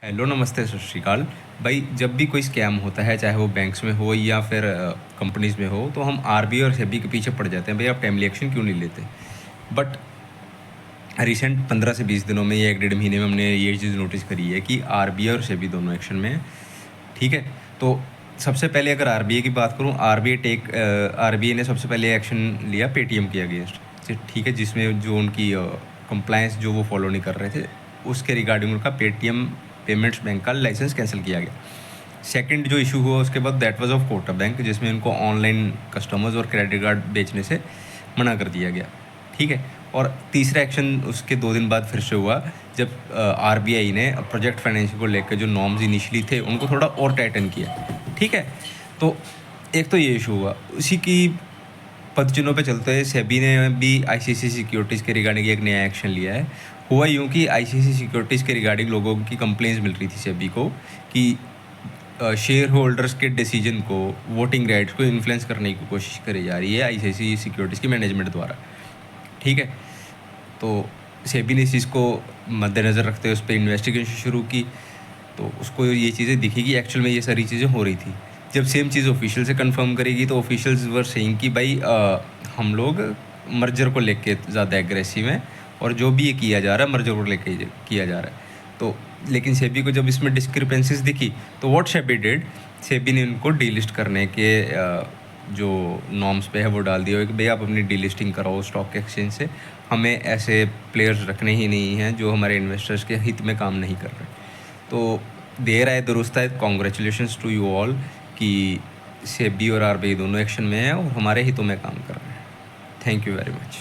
Hello, नमस्ते, सत श्री अकाल। भाई, जब भी कोई स्कैम होता है, चाहे वो बैंक्स में हो या फिर कंपनीज़ में हो, तो हम आरबीआई और सेबी के पीछे पड़ जाते हैं, भई आप टाइमली एक्शन क्यों नहीं लेते? बट रिसेंट 15 से 20 दिनों में या 1 डेढ़ महीने में हमने ये चीज़ नोटिस करी है कि आरबीआई और सेबी दोनों एक्शन में हैं, ठीक है? तो सबसे पहले अगर आरबीआई की बात करूँ, आरबीआई ने सबसे पहले एक्शन लिया पेटीएम के अगेंस्ट, ठीक है? जिसमें जो उनकी कंप्लायंस जो वो फॉलो नहीं कर रहे थे, उसके रिगार्डिंग उनका पेटीएम पेमेंट्स बैंक का लाइसेंस कैंसिल किया गया। सेकंड जो इशू हुआ उसके बाद, that was of Kotak bank, जिसमें इनको ऑनलाइन कस्टमर्स और क्रेडिट कार्ड बेचने से मना कर दिया गया, ठीक है? और तीसरा एक्शन उसके 2 दिन बाद फिर से हुआ, जब आरबीआई ने प्रोजेक्ट फाइनेंस को लेकर जो नॉर्म्स इनिशियली थे उनको थोड़ा और टाइटन किया, ठीक है? तो एक तो ये इशू हुआ। उसी की पदचिन्हों पे चलते हुए सेबी ने भी आईसीआईसीआई सिक्योरिटीज़ के रिगार्डिंग एक नया एक्शन लिया है। हुआ यूँ कि आईसीआईसीआई सिक्योरिटीज़ के रिगार्डिंग लोगों की कंप्लेंट्स मिल रही थी सेबी को कि शेयर होल्डर्स के डिसीजन को, वोटिंग राइट्स को इन्फ्लुएंस करने की कोशिश करी जा रही है आईसीआईसीआई सिक्योरिटीज़ की मैनेजमेंट द्वारा, ठीक है? तो सेबी ने इस चीज़ को मद्देनज़र रखते हुए उस पर इन्वेस्टिगेशन शुरू की, तो उसको ये चीज़ें दिखी कि एक्चुअल में ये सारी चीज़ें हो रही थी। जब सेम चीज़ ऑफिशियल से कंफर्म करेगी तो ऑफिशियल्स वर सेइंग कि भाई हम लोग मर्जर को लेके ज़्यादा एग्रेसिव हैं और जो भी ये किया जा रहा है मर्जर को लेके किया जा रहा है। तो लेकिन सेबी को जब इसमें डिस्क्रिपेंसीज दिखी तो व्हाट सेबी डिड, सेबी ने उनको डीलिस्ट करने के जो नॉर्म्स पे है वो डाल दिया कि भाई आप अपनी डीलिस्टिंग कराओ स्टॉक एक्सचेंज से, हमें ऐसे प्लेयर्स रखने ही नहीं हैं जो हमारे इन्वेस्टर्स के हित में काम नहीं कर रहे। तो देर आए दुरुस्त आए, कॉन्ग्रेचुलेशंस टू यू ऑल कि सेबी और आरबीआई दोनों एक्शन में हैं और हमारे हितों में काम कर रहे हैं। Thank you very much.